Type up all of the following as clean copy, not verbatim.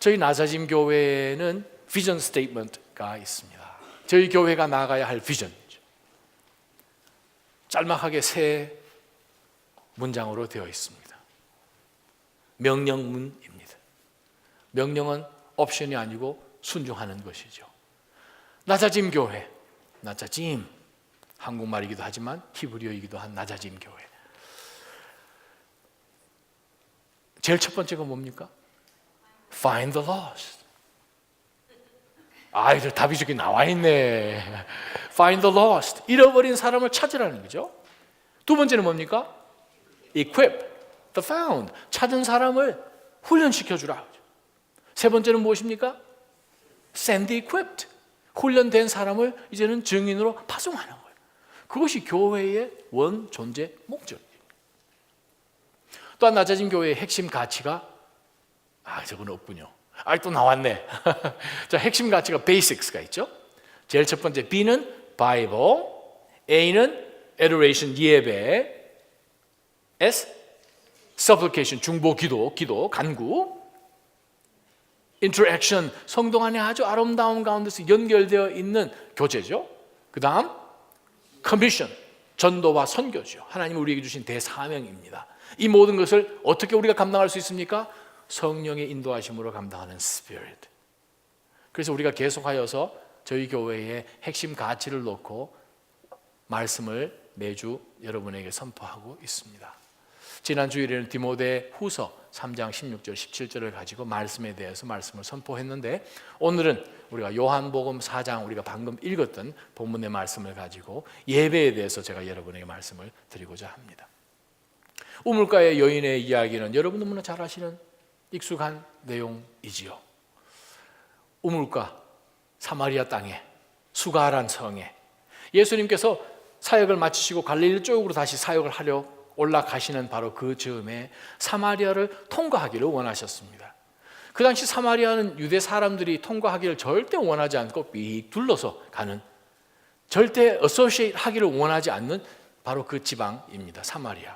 저희 나사짐 교회에는 비전 스테이트먼트가 있습니다. 저희 교회가 나가야 할 비전이죠. 짤막하게 세 문장으로 되어 있습니다. 명령문입니다. 명령은 옵션이 아니고 순종하는 것이죠. 나사짐 교회, 나사짐, 한국말이기도 하지만 히브리어이기도 한 나사짐 교회. 제일 첫 번째가 뭡니까? Find the lost. 아이들 답이 저기 나와 있네. Find the lost. 잃어버린 사람을 찾으라는 거죠. 두 번째는 뭡니까? Equip the found. 찾은 사람을 훈련시켜주라. 세 번째는 무엇입니까? Send the equipped. 훈련된 사람을 이제는 증인으로 파송하는 거예요. 그것이 교회의 원 존재 목적이에요. 또한 나사짐 교회의 핵심 가치가 저건 없군요. 또 나왔네. 자, 핵심 가치가 basics가 있죠. 제일 첫 번째 B는 Bible, A는 adoration 예배, S supplication 중보 기도 간구, interaction 성도 안에 아주 아름다운 가운데서 연결되어 있는 교제죠. 그 다음 commission 전도와 선교죠. 하나님이 우리에게 주신 대사명입니다. 이 모든 것을 어떻게 우리가 감당할 수 있습니까? 성령의 인도하심으로 감당하는 Spirit. 그래서 우리가 계속하여서 저희 교회의 핵심 가치를 놓고 말씀을 매주 여러분에게 선포하고 있습니다. 지난 주일에는 디모데 후서 3장 16절 17절을 가지고 말씀에 대해서 말씀을 선포했는데, 오늘은 우리가 요한복음 4장 우리가 방금 읽었던 본문의 말씀을 가지고 예배에 대해서 제가 여러분에게 말씀을 드리고자 합니다. 우물가의 여인의 이야기는 여러분 너무나 잘 아시는 익숙한 내용이지요. 우물가 사마리아 땅에 수가란 성에 예수님께서 사역을 마치시고 갈릴리 쪽으로 다시 사역을 하려 올라가시는 바로 그 즈음에 사마리아를 통과하기를 원하셨습니다. 그 당시 사마리아는 유대 사람들이 통과하기를 절대 원하지 않고 삐 둘러서 가는, 절대 어소시에이트 하기를 원하지 않는 바로 그 지방입니다. 사마리아.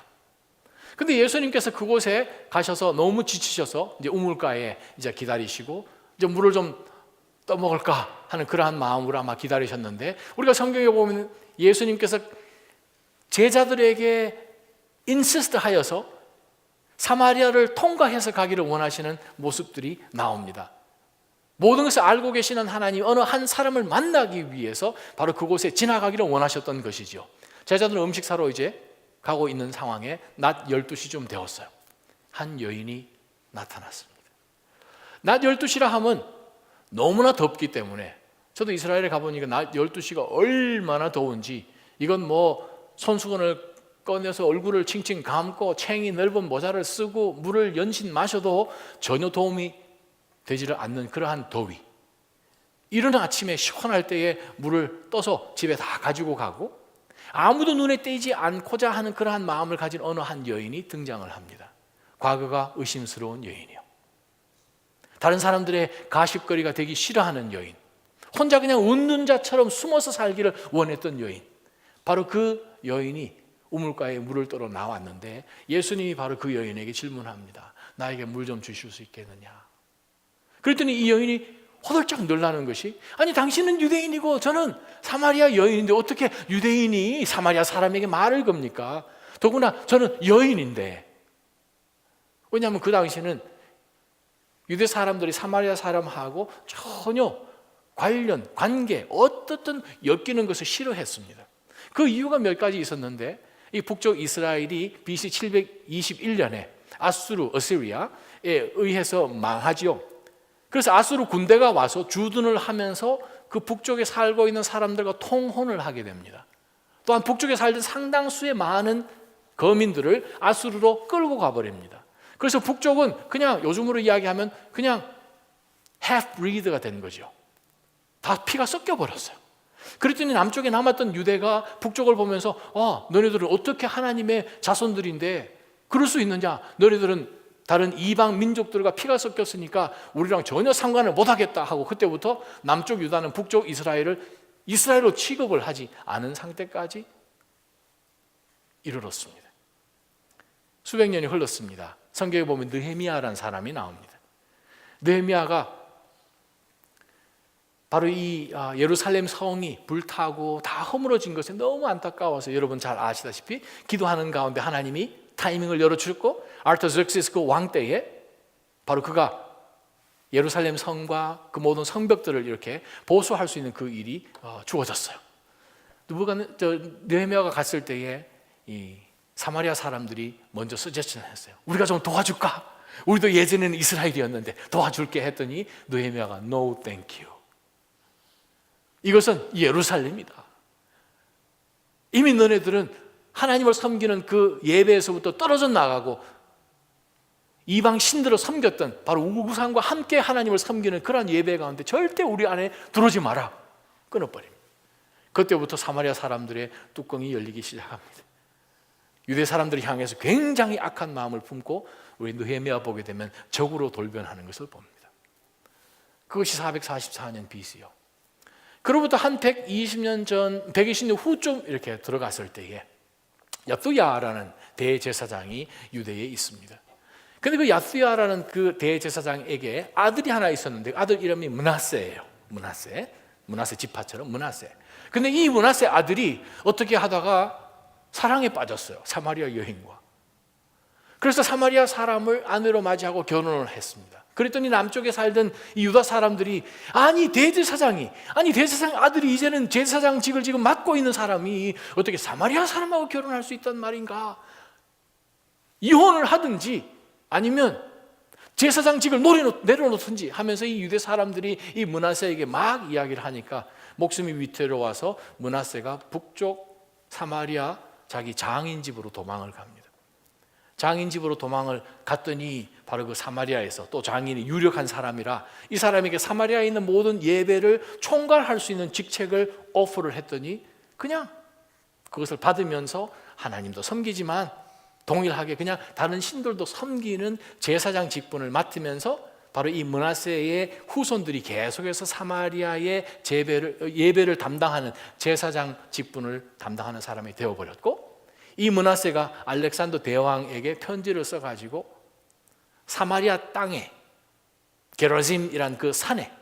근데 예수님께서 그곳에 가셔서 너무 지치셔서 이제 우물가에 이제 기다리시고 이제 물을 좀 떠먹을까 하는 그러한 마음으로 아마 기다리셨는데, 우리가 성경에 보면 예수님께서 제자들에게 인시스트 하여서 사마리아를 통과해서 가기를 원하시는 모습들이 나옵니다. 모든 것을 알고 계시는 하나님 어느 한 사람을 만나기 위해서 바로 그곳에 지나가기를 원하셨던 것이죠. 제자들은 음식 사러 이제 가고 있는 상황에 낮 12시쯤 되었어요. 한 여인이 나타났습니다. 낮 12시라 하면 너무나 덥기 때문에, 저도 이스라엘에 가보니까 낮 12시가 얼마나 더운지, 이건 뭐 손수건을 꺼내서 얼굴을 칭칭 감고 챙이 넓은 모자를 쓰고 물을 연신 마셔도 전혀 도움이 되지를 않는 그러한 더위. 이른 아침에 시원할 때에 물을 떠서 집에 다 가지고 가고 아무도 눈에 띄지 않고자 하는 그러한 마음을 가진 어느 한 여인이 등장을 합니다. 과거가 의심스러운 여인이요, 다른 사람들의 가십거리가 되기 싫어하는 여인, 혼자 그냥 웃는 자처럼 숨어서 살기를 원했던 여인. 바로 그 여인이 우물가에 물을 떠러 나왔는데 예수님이 바로 그 여인에게 질문합니다. 나에게 물 좀 주실 수 있겠느냐? 그랬더니 이 여인이 호들짝 놀라는 것이, 아니 당신은 유대인이고 저는 사마리아 여인인데 어떻게 유대인이 사마리아 사람에게 말을 겁니까? 더구나 저는 여인인데. 왜냐하면 그 당시에는 유대 사람들이 사마리아 사람하고 전혀 관계 어떻든 엮이는 것을 싫어했습니다. 그 이유가 몇 가지 있었는데, 이 북쪽 이스라엘이 BC 721년에 어시리아에 의해서 망하지요. 그래서 아수르 군대가 와서 주둔을 하면서 그 북쪽에 살고 있는 사람들과 통혼을 하게 됩니다. 또한 북쪽에 살던 상당수의 많은 거민들을 아수르로 끌고 가버립니다. 그래서 북쪽은 그냥 요즘으로 이야기하면 그냥 half breed가 된 거죠. 다 피가 섞여 버렸어요. 그랬더니 남쪽에 남았던 유대가 북쪽을 보면서 너네들은 어떻게 하나님의 자손들인데 그럴 수 있느냐? 너네들은 다른 이방 민족들과 피가 섞였으니까 우리랑 전혀 상관을 못하겠다 하고, 그때부터 남쪽 유다는 북쪽 이스라엘로 취급을 하지 않은 상태까지 이르렀습니다. 수백 년이 흘렀습니다. 성경에 보면 느헤미야라는 사람이 나옵니다. 느헤미야가 바로 이 예루살렘 성이 불타고 다 허물어진 것에 너무 안타까워서, 여러분 잘 아시다시피 기도하는 가운데 하나님이 타이밍을 열어주셨고, 아르타적시스 그 왕 때에 바로 그가 예루살렘 성과 그 모든 성벽들을 이렇게 보수할 수 있는 그 일이 주어졌어요. 느헤미야가 갔을 때에 이 사마리아 사람들이 먼저 서제션을 했어요. 우리가 좀 도와줄까? 우리도 예전에는 이스라엘이었는데 도와줄게 했더니 느헤미야가 No thank you. 이것은 예루살렘이다. 이미 너네들은 하나님을 섬기는 그 예배에서부터 떨어져 나가고 이방 신들을 섬겼던 바로 우상과 함께 하나님을 섬기는 그런 예배 가운데 절대 우리 안에 들어오지 마라. 끊어버립니다. 그때부터 사마리아 사람들의 뚜껑이 열리기 시작합니다. 유대 사람들을 향해서 굉장히 악한 마음을 품고 우리 느헤미야 보게 되면 적으로 돌변하는 것을 봅니다. 그것이 444년 BC요. 그로부터 한 120년 전, 120년 후쯤 이렇게 들어갔을 때에 야뚜야라는 대제사장이 유대에 있습니다. 근데 그 야뚜야라는 그 대제사장에게 아들이 하나 있었는데 아들 이름이 므낫세예요. 므낫세 지파처럼 므낫세. 근데 이 므낫세 아들이 어떻게 하다가 사랑에 빠졌어요. 사마리아 여인과. 그래서 사마리아 사람을 아내로 맞이하고 결혼을 했습니다. 그랬더니 남쪽에 살던 이 유다 사람들이 대제사장 아들이 이제는 제사장직을 지금 맡고 있는 사람이 어떻게 사마리아 사람하고 결혼할 수 있단 말인가? 이혼을 하든지 아니면 제사장직을 내려놓든지 하면서 이 유대 사람들이 이 므낫세에게 막 이야기를 하니까 목숨이 위태로워서 므낫세가 북쪽 사마리아 자기 장인 집으로 도망을 갑니다. 장인 집으로 도망을 갔더니 바로 그 사마리아에서 또 장인이 유력한 사람이라 이 사람에게 사마리아에 있는 모든 예배를 총괄할 수 있는 직책을 오퍼를 했더니 그냥 그것을 받으면서 하나님도 섬기지만 동일하게 그냥 다른 신들도 섬기는 제사장 직분을 맡으면서 바로 이 므낫세의 후손들이 계속해서 사마리아의 예배를 담당하는 제사장 직분을 담당하는 사람이 되어버렸고, 이 므낫세가 알렉산더 대왕에게 편지를 써가지고 사마리아 땅에 게라짐이란 그 산에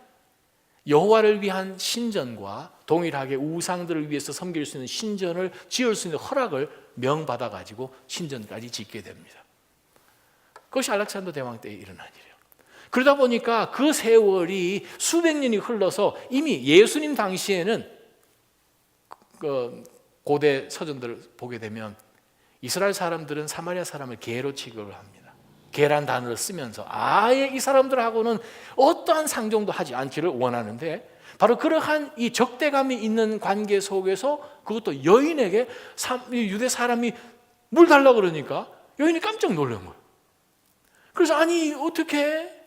여호와를 위한 신전과 동일하게 우상들을 위해서 섬길 수 있는 신전을 지을 수 있는 허락을 명받아가지고 신전까지 짓게 됩니다. 그것이 알렉산더 대왕 때에 일어난 일이에요. 그러다 보니까 그 세월이 수백 년이 흘러서 이미 예수님 당시에는 고대 서전들을 보게 되면 이스라엘 사람들은 사마리아 사람을 개로 취급을 합니다. 개란 단어를 쓰면서 아예 이 사람들하고는 어떠한 상종도 하지 않기를 원하는데, 바로 그러한 이 적대감이 있는 관계 속에서 그것도 여인에게 유대 사람이 물 달라고 그러니까 여인이 깜짝 놀란 거예요. 그래서 어떻게?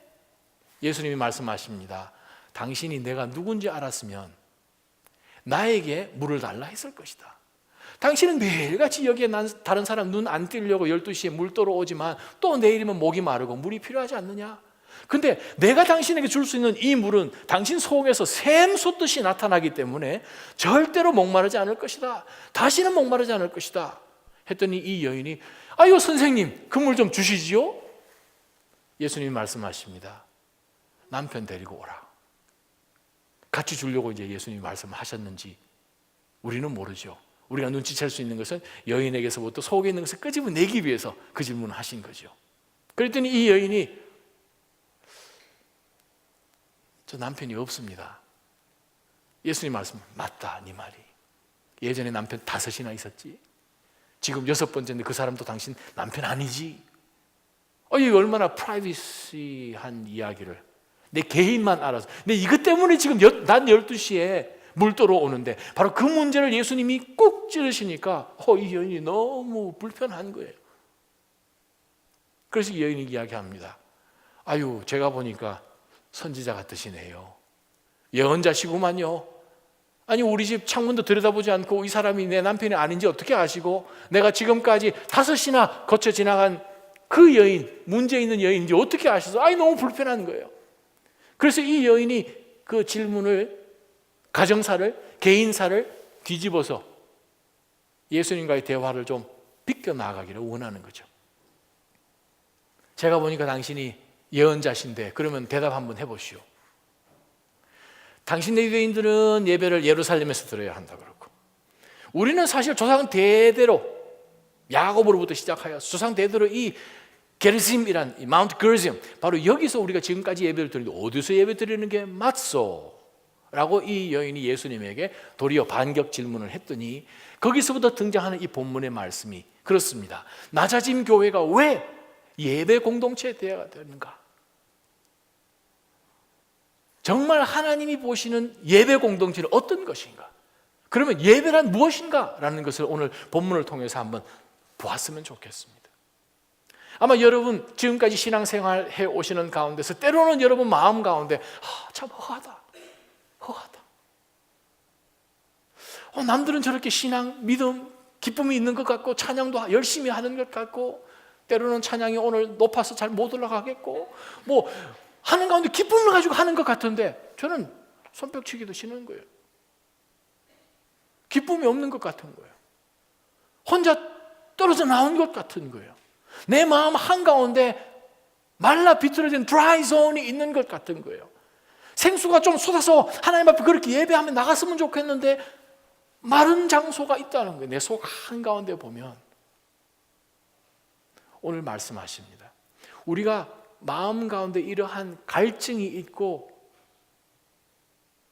예수님이 말씀하십니다. 당신이 내가 누군지 알았으면 나에게 물을 달라 했을 것이다. 당신은 매일같이 여기에 다른 사람 눈 안 띄려고 12시에 물 떠러 오지만 또 내일이면 목이 마르고 물이 필요하지 않느냐? 근데 내가 당신에게 줄 수 있는 이 물은 당신 속에서 샘 솟듯이 나타나기 때문에 절대로 목마르지 않을 것이다. 다시는 목마르지 않을 것이다. 했더니 이 여인이 아유 선생님 그 물 좀 주시지요? 예수님이 말씀하십니다. 남편 데리고 오라. 같이 주려고 이제 예수님이 말씀하셨는지 우리는 모르죠. 우리가 눈치챌 수 있는 것은 여인에게서부터 속에 있는 것을 끄집어내기 위해서 그 질문을 하신 거죠. 그랬더니 이 여인이 저 남편이 없습니다. 예수님 말씀 맞다 네 말이. 예전에 남편 5이나 있었지. 지금 6번째인데 그 사람도 당신 남편 아니지. 이게 얼마나 프라이버시한 이야기를 내 개인만 알아서. 근데 이것 때문에 지금 난 12시에 물 떠러 오는데 바로 그 문제를 예수님이 꾹 찌르시니까 이 여인이 너무 불편한 거예요. 그래서 이 여인이 이야기합니다. 아유 제가 보니까 선지자 같으시네요. 예언자시구만요. 우리 집 창문도 들여다보지 않고 이 사람이 내 남편이 아닌지 어떻게 아시고 내가 지금까지 5이나 거쳐 지나간 그 여인, 문제 있는 여인인지 어떻게 아셔서 너무 불편한 거예요. 그래서 이 여인이 그 질문을 가정사를, 개인사를 뒤집어서 예수님과의 대화를 좀 비껴나가기를 원하는 거죠. 제가 보니까 당신이 예언자신데 그러면 대답 한번 해보시오. 당신네 유대인들은 예배를 예루살렘에서 드려야 한다 그러고, 우리는 사실 조상 대대로 야곱으로부터 시작하여 조상 대대로 이 게르심이란 이 마운트 게르심, 바로 여기서 우리가 지금까지 예배를 드리는데 어디서 예배 드리는 게 맞소? 라고 이 여인이 예수님에게 도리어 반격 질문을 했더니 거기서부터 등장하는 이 본문의 말씀이 그렇습니다. 낮아짐 교회가 왜 예배 공동체에 되어야 되는가? 정말 하나님이 보시는 예배 공동체는 어떤 것인가? 그러면 예배란 무엇인가? 라는 것을 오늘 본문을 통해서 한번 보았으면 좋겠습니다. 아마 여러분 지금까지 신앙생활 해 오시는 가운데서 때로는 여러분 마음 가운데 참 허하다. 남들은 저렇게 신앙, 믿음, 기쁨이 있는 것 같고 찬양도 열심히 하는 것 같고 때로는 찬양이 오늘 높아서 잘 못 올라가겠고 뭐 하는 가운데 기쁨을 가지고 하는 것 같은데 저는 손뼉치기도 싫은 거예요. 기쁨이 없는 것 같은 거예요. 혼자 떨어져 나온 것 같은 거예요. 내 마음 한가운데 말라 비틀어진 드라이 존이 있는 것 같은 거예요. 생수가 좀 쏟아서 하나님 앞에 그렇게 예배하면 나갔으면 좋겠는데 마른 장소가 있다는 거예요. 내 속 한가운데 보면 오늘 말씀하십니다. 우리가 마음 가운데 이러한 갈증이 있고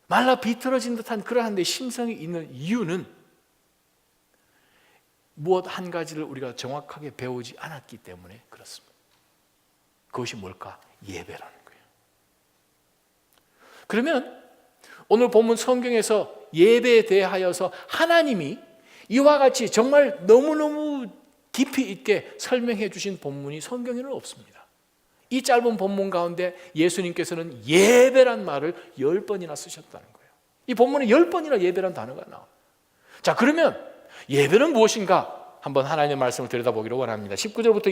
말라 비틀어진 듯한 그러한 데 심성이 있는 이유는 무엇 한 가지를 우리가 정확하게 배우지 않았기 때문에 그렇습니다. 그것이 뭘까? 예배라는 거예요. 그러면 오늘 본문 성경에서 예배에 대하여서 하나님이 이와 같이 정말 너무너무 깊이 있게 설명해 주신 본문이 성경에는 없습니다. 이 짧은 본문 가운데 예수님께서는 예배란 말을 10번이나 쓰셨다는 거예요. 이 본문에 10번이나 예배란 단어가 나와요. 자, 그러면 예배는 무엇인가? 한번 하나님의 말씀을 들여다보기를 원합니다. 19절부터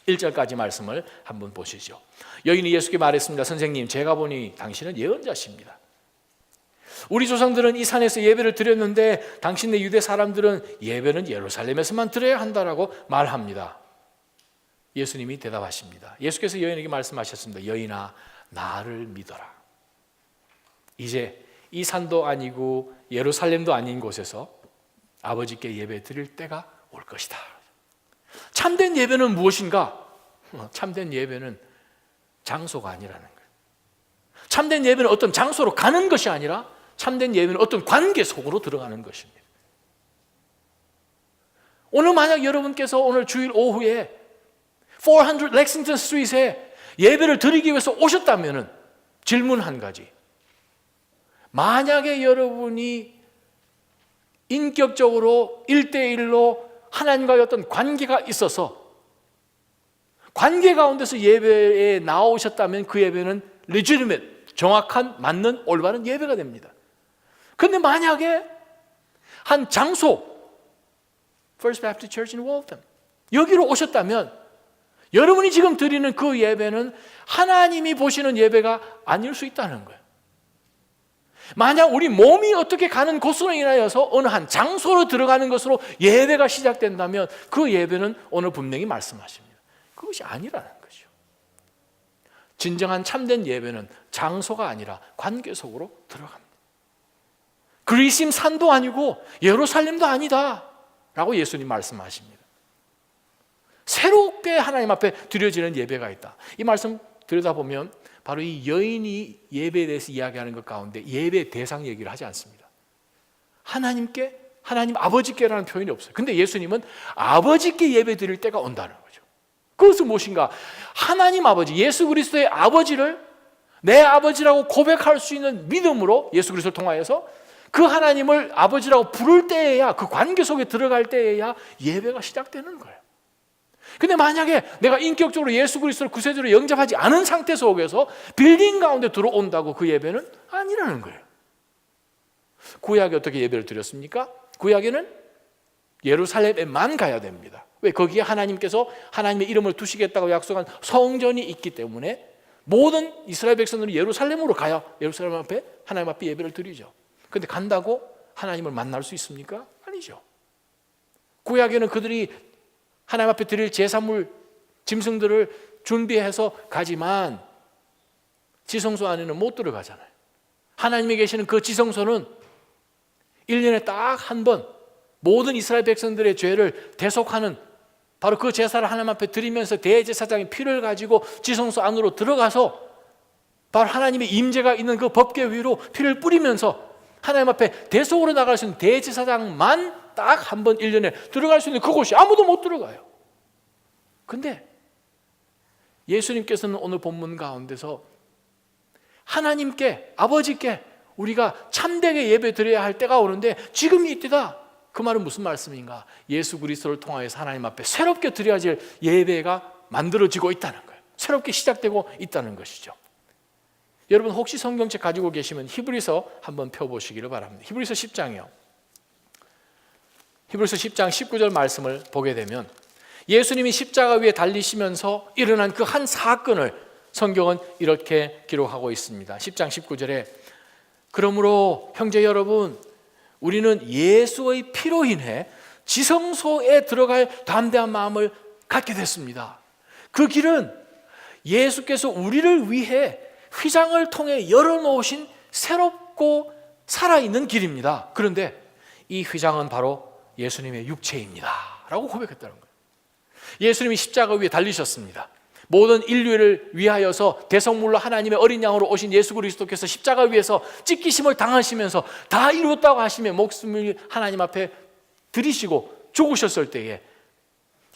21절까지 말씀을 한번 보시죠. 여인이 예수께 말했습니다. 선생님, 제가 보니 당신은 예언자십니다. 우리 조상들은 이 산에서 예배를 드렸는데 당신네 유대 사람들은 예배는 예루살렘에서만 드려야 한다라고 말합니다. 예수님이 대답하십니다. 예수께서 여인에게 말씀하셨습니다. 여인아, 나를 믿어라. 이제 이 산도 아니고 예루살렘도 아닌 곳에서 아버지께 예배 드릴 때가 올 것이다. 참된 예배는 무엇인가? 참된 예배는 장소가 아니라는 거예요. 참된 예배는 어떤 장소로 가는 것이 아니라 참된 예배는 어떤 관계 속으로 들어가는 것입니다. 오늘 만약 여러분께서 오늘 주일 오후에 400 렉싱턴 스트리트에 예배를 드리기 위해서 오셨다면 질문 한 가지. 만약에 여러분이 인격적으로 1대1로 하나님과의 어떤 관계가 있어서 관계 가운데서 예배에 나오셨다면 그 예배는 legitimate, 정확한, 맞는, 올바른 예배가 됩니다. 그런데 만약에 한 장소, First Baptist Church in Waltham, 여기로 오셨다면 여러분이 지금 드리는 그 예배는 하나님이 보시는 예배가 아닐 수 있다는 거예요. 만약 우리 몸이 어떻게 가는 곳으로 인하여서 어느 한 장소로 들어가는 것으로 예배가 시작된다면 그 예배는 오늘 분명히 말씀하십니다. 그것이 아니라는 거죠. 진정한 참된 예배는 장소가 아니라 관계 속으로 들어갑니다. 그리심 산도 아니고 예루살렘도 아니다 라고 예수님 말씀하십니다. 새롭게 하나님 앞에 드려지는 예배가 있다. 이 말씀 들여다보면 바로 이 여인이 예배에 대해서 이야기하는 것 가운데 예배 대상 얘기를 하지 않습니다. 하나님께, 하나님 아버지께라는 표현이 없어요. 근데 예수님은 아버지께 예배 드릴 때가 온다는 거죠. 그것은 무엇인가? 하나님 아버지, 예수 그리스도의 아버지를 내 아버지라고 고백할 수 있는 믿음으로 예수 그리스도를 통하여서 그 하나님을 아버지라고 부를 때에야, 그 관계 속에 들어갈 때에야 예배가 시작되는 거예요. 근데 만약에 내가 인격적으로 예수 그리스도를 구세주로 영접하지 않은 상태 속에서 빌딩 가운데 들어온다고 그 예배는 아니라는 거예요. 구약에 어떻게 예배를 드렸습니까? 구약에는 예루살렘에만 가야 됩니다. 왜? 거기에 하나님께서 하나님의 이름을 두시겠다고 약속한 성전이 있기 때문에 모든 이스라엘 백성들이 예루살렘으로 가야 예루살렘 앞에 하나님 앞에 예배를 드리죠. 그런데 간다고 하나님을 만날 수 있습니까? 아니죠. 구약에는 그들이 하나님 앞에 드릴 제사물, 짐승들을 준비해서 가지만 지성소 안에는 못 들어가잖아요. 하나님이 계시는 그 지성소는 1년에 딱 한 번 모든 이스라엘 백성들의 죄를 대속하는 바로 그 제사를 하나님 앞에 드리면서 대제사장이 피를 가지고 지성소 안으로 들어가서 바로 하나님의 임재가 있는 그 법궤 위로 피를 뿌리면서 하나님 앞에 대속으로 나갈 수 있는 대제사장만 딱 한 번 1년에 들어갈 수 있는 그곳이 아무도 못 들어가요. 근데 예수님께서는 오늘 본문 가운데서 하나님께, 아버지께 우리가 참되게 예배 드려야 할 때가 오는데 지금이 이때다. 그 말은 무슨 말씀인가? 예수 그리스도를 통하여서 하나님 앞에 새롭게 드려야 할 예배가 만들어지고 있다는 거예요. 새롭게 시작되고 있다는 것이죠. 여러분 혹시 성경책 가지고 계시면 히브리서 한번 펴보시기를 바랍니다. 히브리서 10장이요. 히브리서 10장 19절 말씀을 보게 되면 예수님이 십자가 위에 달리시면서 일어난 그 한 사건을 성경은 이렇게 기록하고 있습니다. 10장 19절에 그러므로 형제 여러분 우리는 예수의 피로 인해 지성소에 들어갈 담대한 마음을 갖게 됐습니다. 그 길은 예수께서 우리를 위해 휘장을 통해 열어놓으신 새롭고 살아있는 길입니다. 그런데 이 휘장은 바로 예수님의 육체입니다 라고 고백했다는 거예요. 예수님이 십자가 위에 달리셨습니다. 모든 인류를 위하여서 대성물로 하나님의 어린 양으로 오신 예수 그리스도께서 십자가 위에서 찢기심을 당하시면서 다 이루었다고 하시며 목숨을 하나님 앞에 들이시고 죽으셨을 때에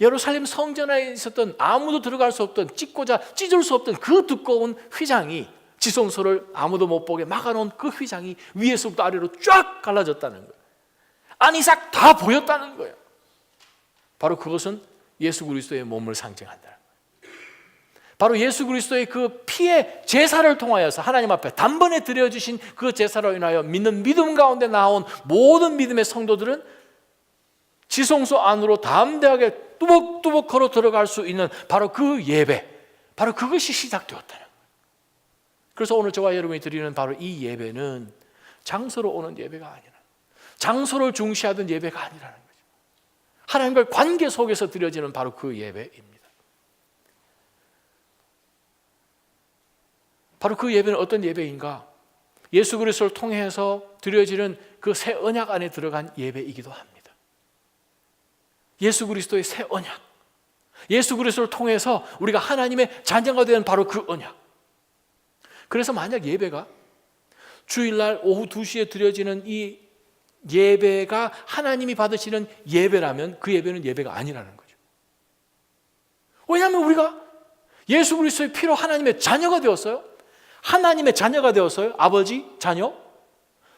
예루살렘 성전 안에 있었던 아무도 들어갈 수 없던 찢고자 찢을 수 없던 그 두꺼운 휘장이 지성소를 아무도 못 보게 막아놓은 그 휘장이 위에서부터 아래로 쫙 갈라졌다는 거예요. 안이삭 다 보였다는 거예요. 바로 그것은 예수 그리스도의 몸을 상징한다. 바로 예수 그리스도의 그 피의 제사를 통하여서 하나님 앞에 단번에 드려주신 그 제사로 인하여 믿는 믿음 가운데 나온 모든 믿음의 성도들은 지성소 안으로 담대하게 뚜벅뚜벅 걸어 들어갈 수 있는 바로 그 예배, 바로 그것이 시작되었다는 거예요. 그래서 오늘 저와 여러분이 드리는 바로 이 예배는 장소로 오는 예배가 아니라 장소를 중시하던 예배가 아니라는 거죠. 하나님과의 관계 속에서 드려지는 바로 그 예배입니다. 바로 그 예배는 어떤 예배인가? 예수 그리스도를 통해서 드려지는 그 새 언약 안에 들어간 예배이기도 합니다. 예수 그리스도의 새 언약, 예수 그리스도를 통해서 우리가 하나님의 자녀가 되는 바로 그 언약. 그래서 만약 예배가 주일날 오후 2시에 드려지는 이 예배가 하나님이 받으시는 예배라면 그 예배는 예배가 아니라는 거죠. 왜냐하면 우리가 예수 그리스도의 피로 하나님의 자녀가 되었어요. 하나님의 자녀가 되었어요. 아버지, 자녀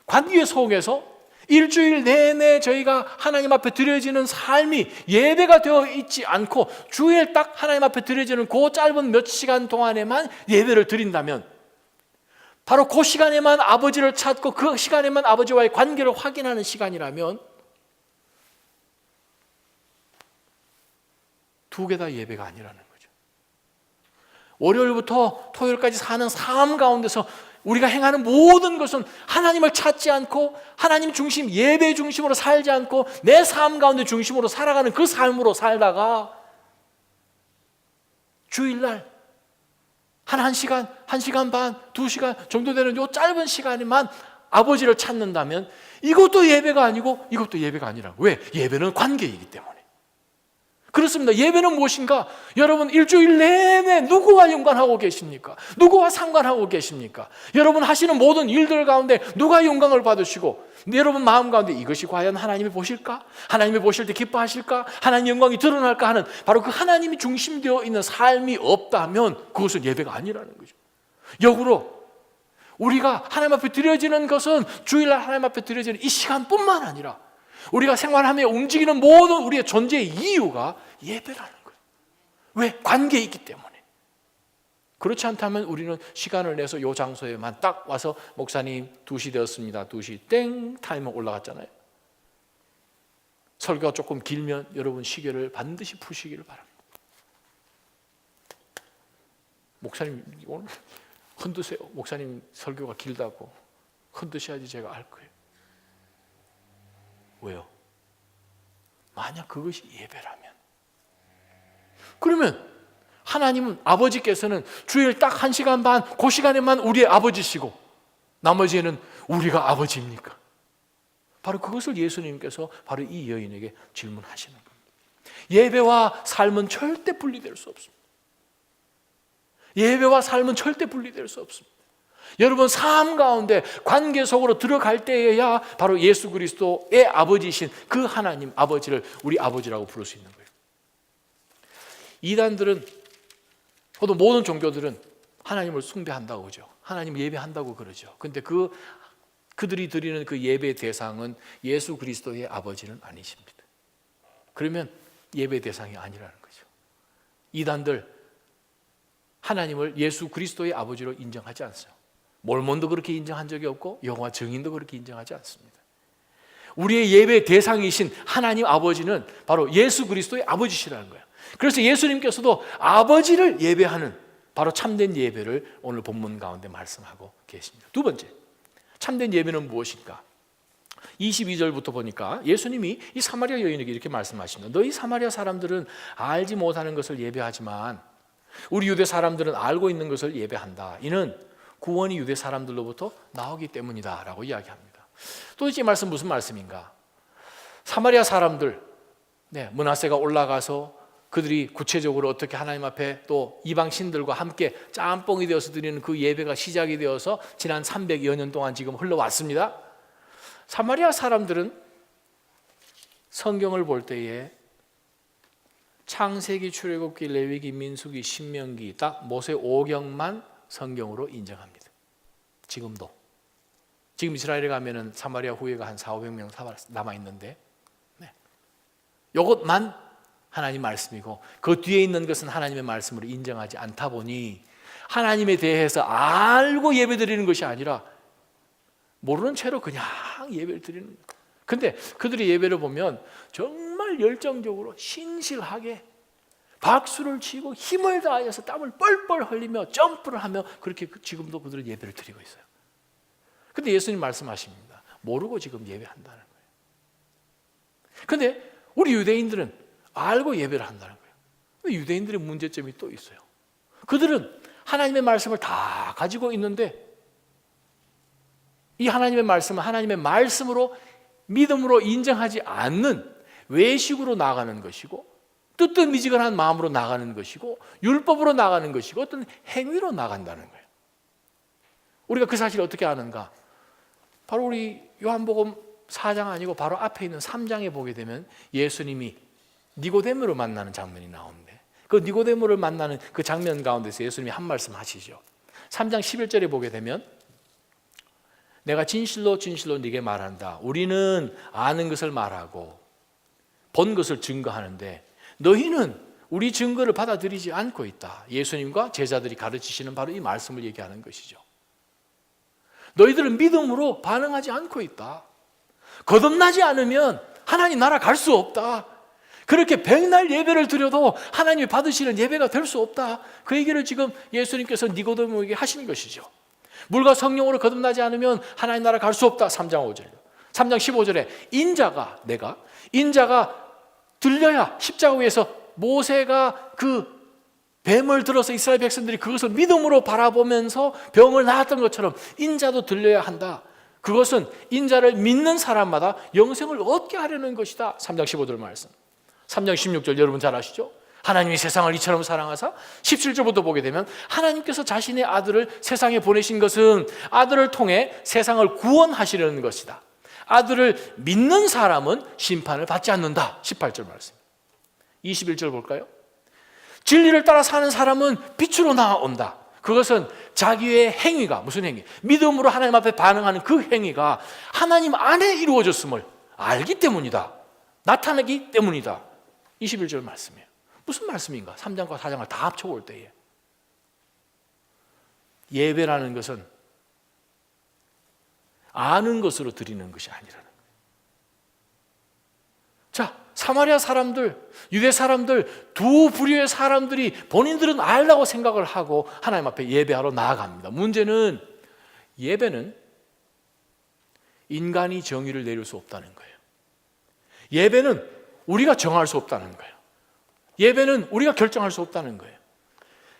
관계 속에서 일주일 내내 저희가 하나님 앞에 드려지는 삶이 예배가 되어 있지 않고 주일 딱 하나님 앞에 드려지는 그 짧은 몇 시간 동안에만 예배를 드린다면 바로 그 시간에만 아버지를 찾고 그 시간에만 아버지와의 관계를 확인하는 시간이라면 두 개 다 예배가 아니라는 거죠. 월요일부터 토요일까지 사는 삶 가운데서 우리가 행하는 모든 것은 하나님을 찾지 않고 하나님 중심, 예배 중심으로 살지 않고 내 삶 가운데 중심으로 살아가는 그 삶으로 살다가 주일날 한 시간, 1시간 반, 2시간 정도 되는 이 짧은 시간에만 아버지를 찾는다면 이것도 예배가 아니고 이것도 예배가 아니라고. 왜? 예배는 관계이기 때문에. 그렇습니다. 예배는 무엇인가? 여러분 일주일 내내 누구와 연관하고 계십니까? 누구와 상관하고 계십니까? 여러분 하시는 모든 일들 가운데 누가 영광을 받으시고 여러분 마음 가운데 이것이 과연 하나님이 보실까? 하나님이 보실 때 기뻐하실까? 하나님의 영광이 드러날까 하는 바로 그 하나님이 중심되어 있는 삶이 없다면 그것은 예배가 아니라는 거죠. 역으로 우리가 하나님 앞에 드려지는 것은 주일날 하나님 앞에 드려지는 이 시간뿐만 아니라 우리가 생활하며 움직이는 모든 우리의 존재의 이유가 예배라는 거예요. 왜? 관계에 있기 때문에. 그렇지 않다면 우리는 시간을 내서 이 장소에만 딱 와서 목사님 2시 되었습니다. 2시 땡 타이머 올라갔잖아요. 설교가 조금 길면 여러분 시계를 반드시 푸시기를 바랍니다. 목사님 오늘 흔드세요. 목사님 설교가 길다고 흔드셔야지 제가 알 거예요. 왜요? 만약 그것이 예배라면 그러면 하나님은 아버지께서는 주일 딱 1시간 반, 그 시간에만 우리의 아버지시고 나머지에는 우리가 아버지입니까? 바로 그것을 예수님께서 바로 이 여인에게 질문하시는 겁니다. 예배와 삶은 절대 분리될 수 없습니다. 예배와 삶은 절대 분리될 수 없습니다. 여러분, 삶 가운데 관계 속으로 들어갈 때에야 바로 예수 그리스도의 아버지이신 그 하나님 아버지를 우리 아버지라고 부를 수 있는 거예요. 이단들은, 또 모든 종교들은 하나님을 숭배한다고 그러죠. 하나님을 예배한다고 그러죠. 근데 그들이 드리는 그 예배 대상은 예수 그리스도의 아버지는 아니십니다. 그러면 예배 대상이 아니라는 거죠. 이단들 하나님을 예수 그리스도의 아버지로 인정하지 않습니다. 몰몬도 그렇게 인정한 적이 없고 여호와 증인도 그렇게 인정하지 않습니다. 우리의 예배 대상이신 하나님 아버지는 바로 예수 그리스도의 아버지시라는 거예요. 그래서 예수님께서도 아버지를 예배하는 바로 참된 예배를 오늘 본문 가운데 말씀하고 계십니다. 두 번째, 참된 예배는 무엇인가? 22절부터 보니까 예수님이 이 사마리아 여인에게 이렇게 말씀하십니다. 너희 사마리아 사람들은 알지 못하는 것을 예배하지만 우리 유대 사람들은 알고 있는 것을 예배한다. 이는 구원이 유대 사람들로부터 나오기 때문이다 라고 이야기합니다. 도대체 이 말씀 무슨 말씀인가? 사마리아 사람들, 므낫세가 올라가서 그들이 구체적으로 어떻게 하나님 앞에 또 이방 신들과 함께 짬뽕이 되어서 드리는 그 예배가 시작이 되어서 지난 300여 년 동안 지금 흘러왔습니다. 사마리아 사람들은 성경을 볼 때에 창세기, 출애굽기, 레위기, 민수기, 신명기 딱 모세 5경만 성경으로 인정합니다. 지금도. 지금 이스라엘에 가면은 사마리아 후예가 한 400~500명 남아있는데 이것만 하나님 말씀이고 그 뒤에 있는 것은 하나님의 말씀으로 인정하지 않다 보니 하나님에 대해서 알고 예배드리는 것이 아니라 모르는 채로 그냥 예배를 드리는 거예요. 근데 그들의 예배를 보면 정말 열정적으로 신실하게 박수를 치고 힘을 다해서 땀을 뻘뻘 흘리며 점프를 하며 그렇게 지금도 그들은 예배를 드리고 있어요. 근데 예수님 말씀하십니다. 모르고 지금 예배한다는 거예요. 근데 우리 유대인들은 알고 예배를 한다는 거예요. 유대인들의 문제점이 또 있어요. 그들은 하나님의 말씀을 다 가지고 있는데 이 하나님의 말씀은 하나님의 말씀으로 믿음으로 인정하지 않는 외식으로 나가는 것이고 뜨뜻미지근한 마음으로 나가는 것이고 율법으로 나가는 것이고 어떤 행위로 나간다는 거예요. 우리가 그 사실을 어떻게 아는가? 바로 우리 요한복음 4장 아니고 바로 앞에 있는 3장에 보게 되면 예수님이 니고데모를 만나는 장면이 나오는데 그 니고데모를 만나는 그 장면 가운데서 예수님이 한 말씀 하시죠. 3장 11절에 보게 되면 내가 진실로 진실로 네게 말한다. 우리는 아는 것을 말하고 본 것을 증거하는데 너희는 우리 증거를 받아들이지 않고 있다. 예수님과 제자들이 가르치시는 바로 이 말씀을 얘기하는 것이죠. 너희들은 믿음으로 반응하지 않고 있다. 거듭나지 않으면 하나님 나라 갈 수 없다. 그렇게 백날 예배를 드려도 하나님이 받으시는 예배가 될 수 없다. 그 얘기를 지금 예수님께서 니고데모에게 하신 것이죠. 물과 성령으로 거듭나지 않으면 하나님 나라 갈 수 없다. 3장 5절. 3장 15절에 인자가 들려야 십자가 위에서 모세가 그 뱀을 들어서 이스라엘 백성들이 그것을 믿음으로 바라보면서 병을 나았던 것처럼 인자도 들려야 한다. 그것은 인자를 믿는 사람마다 영생을 얻게 하려는 것이다. 3장 15절 말씀. 3장 16절 여러분 잘 아시죠? 하나님이 세상을 이처럼 사랑하사 17절부터 보게 되면 하나님께서 자신의 아들을 세상에 보내신 것은 아들을 통해 세상을 구원하시려는 것이다. 아들을 믿는 사람은 심판을 받지 않는다. 18절 말씀. 21절 볼까요? 진리를 따라 사는 사람은 빛으로 나아온다. 그것은 자기의 행위가 무슨 행위? 믿음으로 하나님 앞에 반응하는 그 행위가 하나님 안에 이루어졌음을 알기 때문이다. 나타나기 때문이다. 21절 말씀이에요. 무슨 말씀인가? 3장과 4장을 다 합쳐볼 때에 예배라는 것은 아는 것으로 드리는 것이 아니라는 거예요. 자, 사마리아 사람들, 유대 사람들 두 부류의 사람들이 본인들은 알다고 생각을 하고 하나님 앞에 예배하러 나아갑니다. 문제는 예배는 인간이 정의를 내릴 수 없다는 거예요. 예배는 우리가 정할 수 없다는 거예요. 예배는 우리가 결정할 수 없다는 거예요.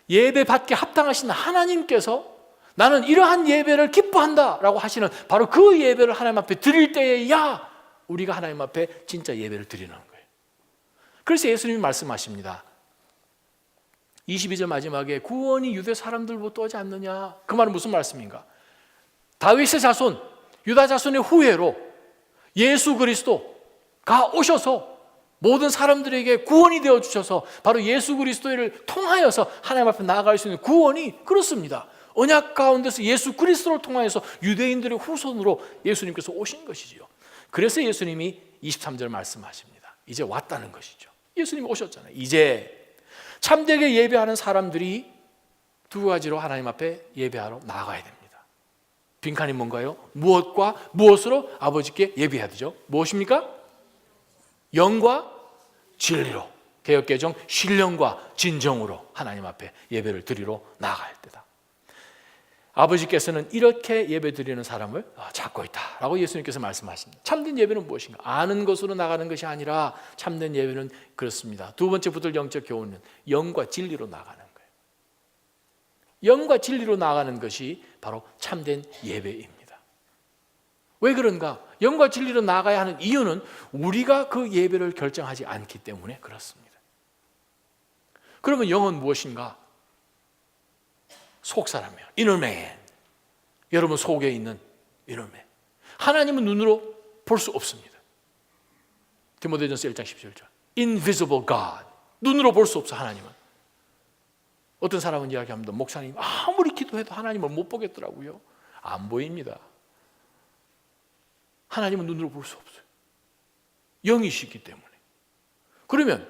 예배 받게 합당하신 하나님께서 나는 이러한 예배를 기뻐한다 라고 하시는 바로 그 예배를 하나님 앞에 드릴 때에야 우리가 하나님 앞에 진짜 예배를 드리는 거예요. 그래서 예수님이 말씀하십니다. 22절 마지막에 구원이 유대 사람들부터 오지 않느냐. 그 말은 무슨 말씀인가? 다윗의 자손, 유다 자손의 후예로 예수 그리스도가 오셔서 모든 사람들에게 구원이 되어 주셔서 바로 예수 그리스도를 통하여서 하나님 앞에 나아갈 수 있는 구원이 그렇습니다. 언약 가운데서 예수 그리스도를 통하여서 유대인들의 후손으로 예수님께서 오신 것이지요. 그래서 예수님이 23절 말씀하십니다. 이제 왔다는 것이죠. 예수님이 오셨잖아요. 이제 참되게 예배하는 사람들이 두 가지로 하나님 앞에 예배하러 나아가야 됩니다. 빈칸이 뭔가요? 무엇과 무엇으로 아버지께 예배해야 되죠? 무엇입니까? 영과 진리로, 개역개정 신령과 진정으로 하나님 앞에 예배를 드리러 나아가야 되다. 아버지께서는 이렇게 예배 드리는 사람을 찾고 있다라고 예수님께서 말씀하십니다. 참된 예배는 무엇인가? 아는 것으로 나가는 것이 아니라 참된 예배는 그렇습니다. 두 번째 붙을 영적 교훈은 영과 진리로 나가는 거예요. 영과 진리로 나가는 것이 바로 참된 예배입니다. 왜 그런가? 영과 진리로 나가야 하는 이유는 우리가 그 예배를 결정하지 않기 때문에 그렇습니다. 그러면 영은 무엇인가? 속사람이에요. innerman. 여러분 속에 있는 innerman. 하나님은 눈으로 볼 수 없습니다. 디모데전서 1장 17절. Invisible God. 눈으로 볼 수 없어 하나님은. 어떤 사람은 이야기합니다. 목사님 아무리 기도해도 하나님을 못 보겠더라고요. 안 보입니다. 하나님은 눈으로 볼 수 없어요. 영이시기 때문에. 그러면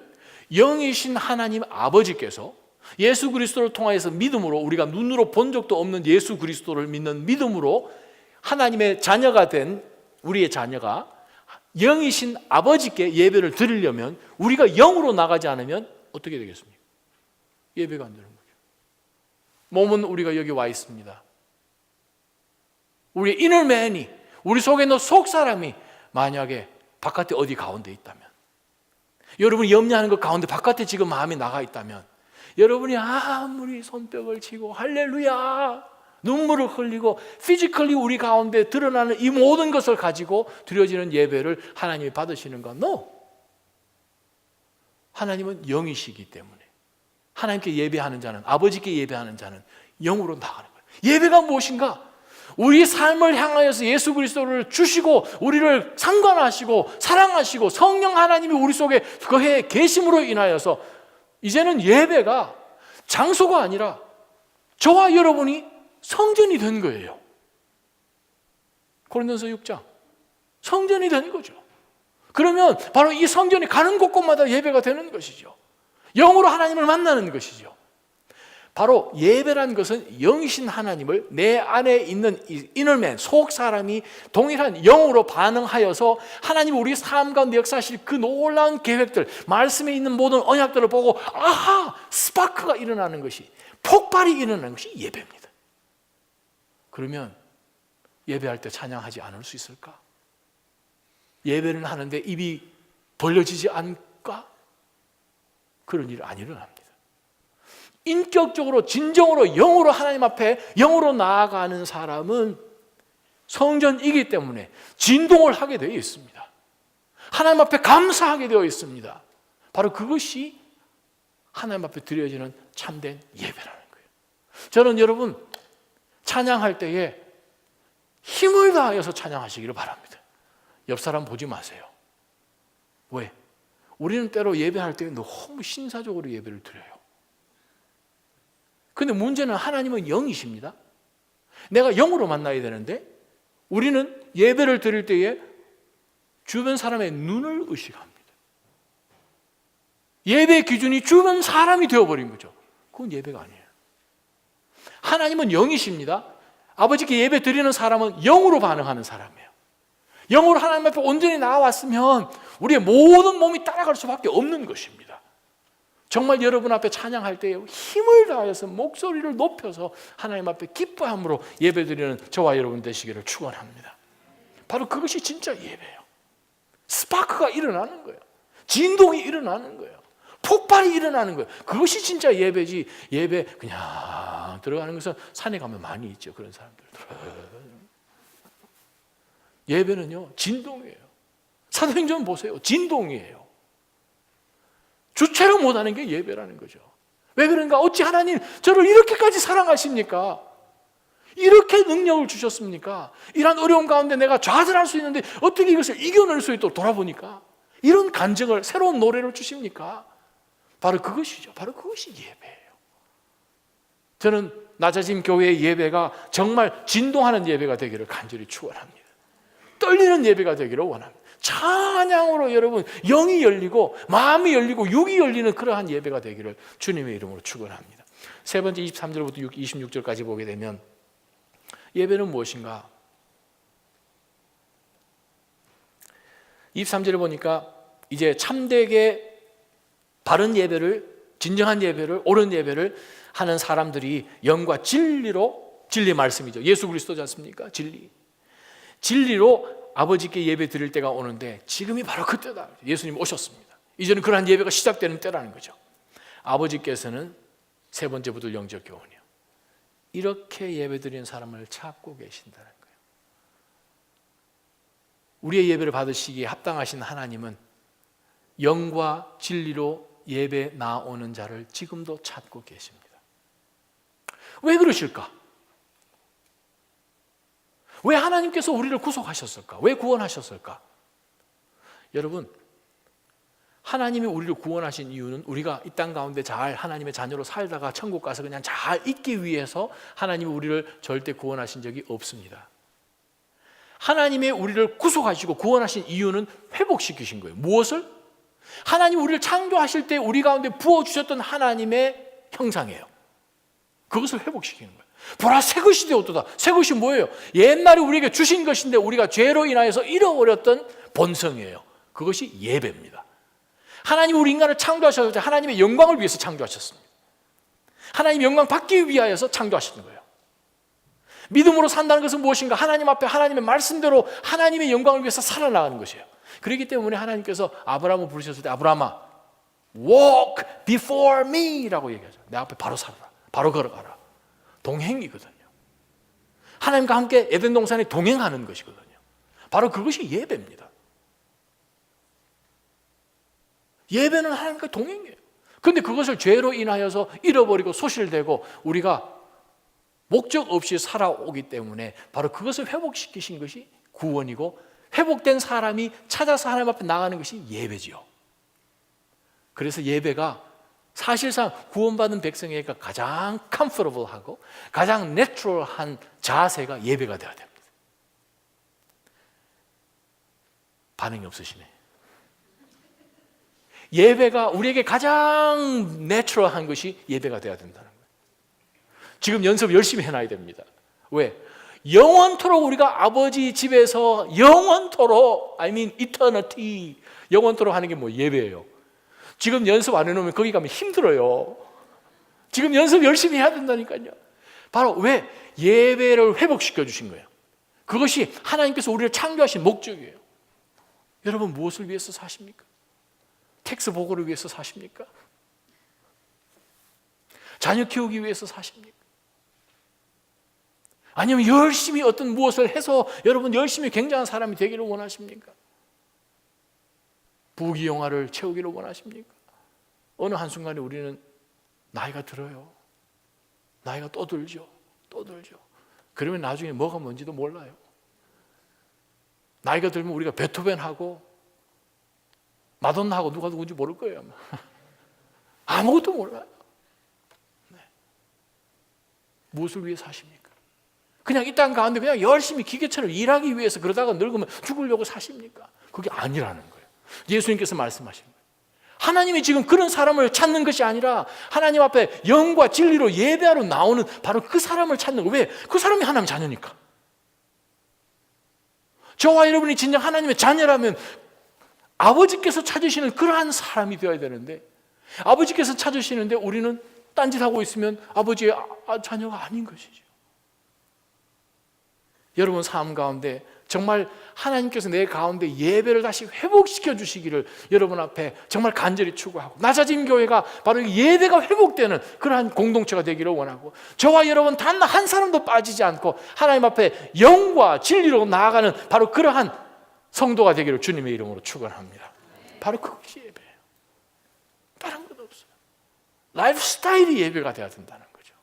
영이신 하나님 아버지께서 예수 그리스도를 통하여서 믿음으로 우리가 눈으로 본 적도 없는 예수 그리스도를 믿는 믿음으로 하나님의 자녀가 된 우리의 자녀가 영이신 아버지께 예배를 드리려면 우리가 영으로 나가지 않으면 어떻게 되겠습니까? 예배가 안 되는 거죠. 몸은 우리가 여기 와 있습니다. 우리 innerman이 우리 속에 있는 속사람이 만약에 바깥에 어디 가운데 있다면 여러분이 염려하는 것 가운데 바깥에 지금 마음이 나가 있다면 여러분이 아무리 손뼉을 치고 할렐루야 눈물을 흘리고 피지컬리 우리 가운데 드러나는 이 모든 것을 가지고 드려지는 예배를 하나님이 받으시는가? No. 하나님은 영이시기 때문에 하나님께 예배하는 자는 아버지께 예배하는 자는 영으로 나가는 거예요. 예배가 무엇인가? 우리 삶을 향하여서 예수 그리스도를 주시고 우리를 상관하시고 사랑하시고 성령 하나님이 우리 속에 거해 계심으로 인하여서 이제는 예배가 장소가 아니라 저와 여러분이 성전이 된 거예요. 고린도서 6장 성전이 된 거죠. 그러면 바로 이 성전이 가는 곳곳마다 예배가 되는 것이죠. 영으로 하나님을 만나는 것이죠. 바로 예배란 것은 영이신 하나님을 내 안에 있는 innerman, 속 사람이 동일한 영으로 반응하여서 하나님 우리 삶 가운데 역사하실 그 놀라운 계획들, 말씀에 있는 모든 언약들을 보고 아하! 스파크가 일어나는 것이, 폭발이 일어나는 것이 예배입니다. 그러면 예배할 때 찬양하지 않을 수 있을까? 예배는 하는데 입이 벌려지지 않을까? 그런 일 안 일어납니다. 인격적으로 진정으로 영으로 하나님 앞에 영으로 나아가는 사람은 성전이기 때문에 진동을 하게 되어 있습니다. 하나님 앞에 감사하게 되어 있습니다. 바로 그것이 하나님 앞에 드려지는 참된 예배라는 거예요. 저는 여러분 찬양할 때에 힘을 다하여서 찬양하시기를 바랍니다. 옆 사람 보지 마세요. 왜? 우리는 때로 예배할 때 너무 신사적으로 예배를 드려요. 근데 문제는 하나님은 영이십니다. 내가 영으로 만나야 되는데 우리는 예배를 드릴 때에 주변 사람의 눈을 의식합니다. 예배의 기준이 주변 사람이 되어버린 거죠. 그건 예배가 아니에요. 하나님은 영이십니다. 아버지께 예배 드리는 사람은 영으로 반응하는 사람이에요. 영으로 하나님 앞에 온전히 나와왔으면 우리의 모든 몸이 따라갈 수밖에 없는 것입니다. 정말 여러분 앞에 찬양할 때 힘을 다해서 목소리를 높여서 하나님 앞에 기뻐함으로 예배드리는 저와 여러분 되시기를 축원합니다. 바로 그것이 진짜 예배예요. 스파크가 일어나는 거예요. 진동이 일어나는 거예요. 폭발이 일어나는 거예요. 그것이 진짜 예배지. 예배 그냥 들어가는 것은 산에 가면 많이 있죠. 그런 사람들. 예배는요, 진동이에요. 사도행전 보세요. 진동이에요. 주체로 못하는 게 예배라는 거죠. 왜 그런가? 어찌 하나님 저를 이렇게까지 사랑하십니까? 이렇게 능력을 주셨습니까? 이런 어려운 가운데 내가 좌절할 수 있는데 어떻게 이것을 이겨낼 수 있도록 돌아보니까 이런 간증을, 새로운 노래를 주십니까? 바로 그것이죠. 바로 그것이 예배예요. 저는 낮아짐 교회의 예배가 정말 진동하는 예배가 되기를 간절히 축원합니다. 떨리는 예배가 되기를 원합니다. 찬양으로 여러분 영이 열리고 마음이 열리고 육이 열리는 그러한 예배가 되기를 주님의 이름으로 축원합니다. 세 번째 23절부터 26절까지 보게 되면 예배는 무엇인가? 23절을 보니까 이제 참되게 바른 예배를, 진정한 예배를, 옳은 예배를 하는 사람들이 영과 진리로, 진리 말씀이죠. 예수 그리스도지 않습니까? 진리로 아버지께 예배 드릴 때가 오는데 지금이 바로 그때다. 예수님 오셨습니다. 이제는 그러한 예배가 시작되는 때라는 거죠. 아버지께서는 세 번째 붙을 영적 교훈이요, 이렇게 예배 드리는 사람을 찾고 계신다는 거예요. 우리의 예배를 받으시기에 합당하신 하나님은 영과 진리로 예배 나오는 자를 지금도 찾고 계십니다. 왜 그러실까? 왜 하나님께서 우리를 구속하셨을까? 왜 구원하셨을까? 여러분, 하나님이 우리를 구원하신 이유는 우리가 이 땅 가운데 잘 하나님의 자녀로 살다가 천국 가서 그냥 잘 있기 위해서 하나님이 우리를 절대 구원하신 적이 없습니다. 하나님의 우리를 구속하시고 구원하신 이유는 회복시키신 거예요. 무엇을? 하나님 우리를 창조하실 때 우리 가운데 부어주셨던 하나님의 형상이에요. 그것을 회복시키는 거예요. 보라, 새 것이 되었도다. 새 것이 뭐예요? 옛날에 우리에게 주신 것인데 우리가 죄로 인하여서 잃어버렸던 본성이에요. 그것이 예배입니다. 하나님 우리 인간을 창조하셔서 하나님의 영광을 위해서 창조하셨습니다. 하나님 영광 받기 위하여서 창조하시는 거예요. 믿음으로 산다는 것은 무엇인가? 하나님 앞에 하나님의 말씀대로 하나님의 영광을 위해서 살아나가는 것이에요. 그렇기 때문에 하나님께서 아브라함을 부르셨을 때 아브라함아, walk before me 라고 얘기하죠. 내 앞에 바로 살아라. 바로 걸어가라. 동행이거든요. 하나님과 함께 에덴 동산에 동행하는 것이거든요. 바로 그것이 예배입니다. 예배는 하나님과 동행이에요. 그런데 그것을 죄로 인하여서 잃어버리고 소실되고 우리가 목적 없이 살아오기 때문에 바로 그것을 회복시키신 것이 구원이고, 회복된 사람이 찾아서 하나님 앞에 나가는 것이 예배지요. 그래서 예배가 사실상 구원받은 백성에게 가장 컴포러블하고 가장 내추럴한 자세가 예배가 되어야 됩니다. 반응이 없으시네. 예배가 우리에게 가장 내추럴한 것이 예배가 되어야 된다는 거예요. 지금 연습 열심히 해놔야 됩니다. 왜? 영원토록 우리가 아버지 집에서 영원토록, I mean eternity, 영원토록 하는 게 뭐 예배예요. 지금 연습 안 해놓으면 거기 가면 힘들어요. 지금 연습 열심히 해야 된다니까요. 바로 왜? 예배를 회복시켜 주신 거예요. 그것이 하나님께서 우리를 창조하신 목적이에요. 여러분 무엇을 위해서 사십니까? 텍스 보고를 위해서 사십니까? 자녀 키우기 위해서 사십니까? 아니면 열심히 어떤 무엇을 해서 여러분 열심히 굉장한 사람이 되기를 원하십니까? 부귀영화를 채우기를 원하십니까? 어느 한순간에 우리는 나이가 들어요. 나이가 또 들죠. 그러면 나중에 뭐가 뭔지도 몰라요. 나이가 들면 우리가 베토벤하고 마돈나하고 누가 누군지 모를 거예요. 아마. 아무것도 몰라요. 네. 무엇을 위해 사십니까? 그냥 이 땅 가운데 그냥 열심히 기계처럼 일하기 위해서 그러다가 늙으면 죽으려고 사십니까? 그게 아니라는 거예요. 예수님께서 말씀하신 거예요. 하나님이 지금 그런 사람을 찾는 것이 아니라 하나님 앞에 영과 진리로 예배하러 나오는 바로 그 사람을 찾는 거예요. 왜? 그 사람이 하나님 자녀니까. 저와 여러분이 진정 하나님의 자녀라면 아버지께서 찾으시는 그러한 사람이 되어야 되는데, 아버지께서 찾으시는데 우리는 딴짓하고 있으면 아버지의 자녀가 아닌 것이죠. 여러분 삶 가운데 정말 하나님께서 내 가운데 예배를 다시 회복시켜 주시기를 여러분 앞에 정말 간절히 추구하고, 낮아진 교회가 바로 예배가 회복되는 그러한 공동체가 되기를 원하고, 저와 여러분 단 한 사람도 빠지지 않고 하나님 앞에 영과 진리로 나아가는 바로 그러한 성도가 되기를 주님의 이름으로 축원합니다. 바로 그것이 예배예요. 다른 것 없어요. 라이프 스타일이 예배가 되어야 된다는 거죠.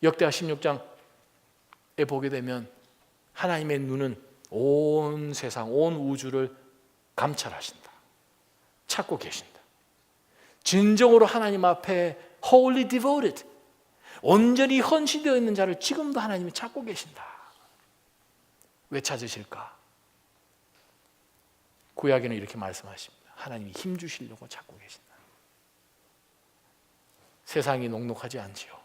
역대하 16장에 보게 되면 하나님의 눈은 온 세상, 온 우주를 감찰하신다. 찾고 계신다. 진정으로 하나님 앞에 wholly devoted, 온전히 헌신되어 있는 자를 지금도 하나님이 찾고 계신다. 왜 찾으실까? 구약에는 이렇게 말씀하십니다. 하나님이 힘 주시려고 찾고 계신다. 세상이 녹록하지 않지요.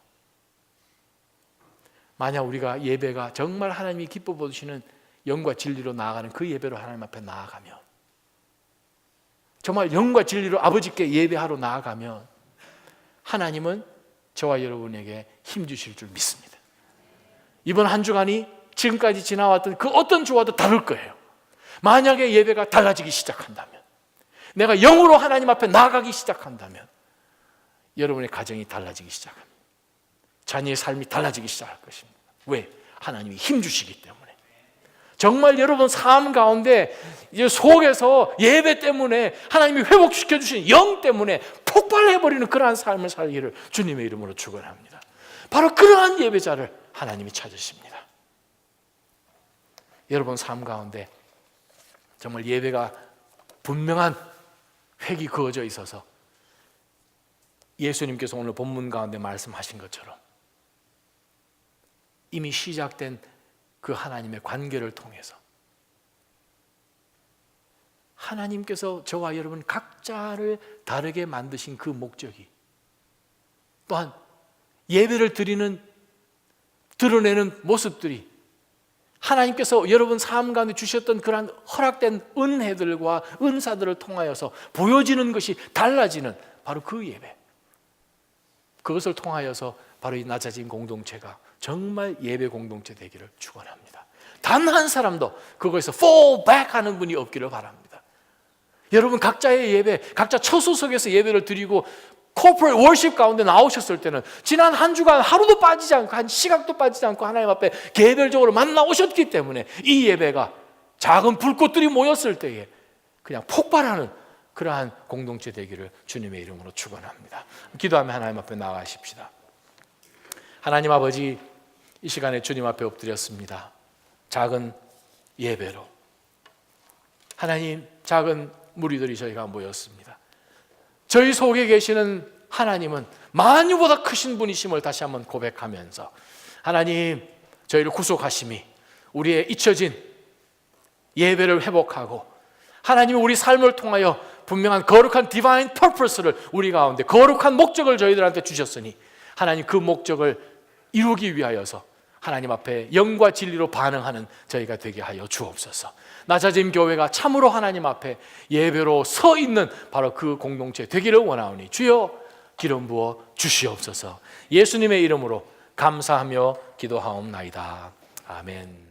만약 우리가 예배가 정말 하나님이 기뻐 보시는 영과 진리로 나아가는 그 예배로 하나님 앞에 나아가면, 정말 영과 진리로 아버지께 예배하러 나아가면 하나님은 저와 여러분에게 힘 주실 줄 믿습니다. 이번 한 주간이 지금까지 지나왔던 그 어떤 주와도 다를 거예요. 만약에 예배가 달라지기 시작한다면, 내가 영으로 하나님 앞에 나아가기 시작한다면 여러분의 가정이 달라지기 시작합니다. 자녀의 삶이 달라지기 시작할 것입니다. 왜? 하나님이 힘 주시기 때문에. 정말 여러분 삶 가운데 속에서 예배 때문에 하나님이 회복시켜 주신 영 때문에 폭발해버리는 그러한 삶을 살기를 주님의 이름으로 축원합니다. 바로 그러한 예배자를 하나님이 찾으십니다. 여러분 삶 가운데 정말 예배가 분명한 획이 그어져 있어서 예수님께서 오늘 본문 가운데 말씀하신 것처럼 이미 시작된 그 하나님의 관계를 통해서 하나님께서 저와 여러분 각자를 다르게 만드신 그 목적이, 또한 예배를 드러내는 모습들이 하나님께서 여러분 삶 가운데 주셨던 그러한 허락된 은혜들과 은사들을 통하여서 보여지는 것이 달라지는 바로 그 예배, 그것을 통하여서 바로 이 낮아진 공동체가 정말 예배 공동체 되기를 축원합니다. 단 한 사람도 그것에서 fall back 하는 분이 없기를 바랍니다. 여러분 각자의 예배, 각자 처소석에서 예배를 드리고 corporate worship 가운데 나오셨을 때는 지난 한 주간 하루도 빠지지 않고 한 시각도 빠지지 않고 하나님 앞에 개별적으로 만나오셨기 때문에 이 예배가 작은 불꽃들이 모였을 때에 그냥 폭발하는 그러한 공동체 되기를 주님의 이름으로 축원합니다. 기도하며 하나님 앞에 나아가십시다. 하나님 아버지, 이 시간에 주님 앞에 엎드렸습니다. 작은 예배로 하나님, 작은 무리들이 저희가 모였습니다. 저희 속에 계시는 하나님은 만유보다 크신 분이심을 다시 한번 고백하면서 하나님, 저희를 구속하심이 우리의 잊혀진 예배를 회복하고 하나님이 우리 삶을 통하여 분명한 거룩한 디바인 퍼포스를 우리 가운데 거룩한 목적을 저희들한테 주셨으니 하나님 그 목적을 이루기 위하여서 하나님 앞에 영과 진리로 반응하는 저희가 되게 하여 주옵소서. 낮아짐 교회가 참으로 하나님 앞에 예배로 서 있는 바로 그 공동체 되기를 원하오니 주여 기름 부어 주시옵소서. 예수님의 이름으로 감사하며 기도하옵나이다. 아멘.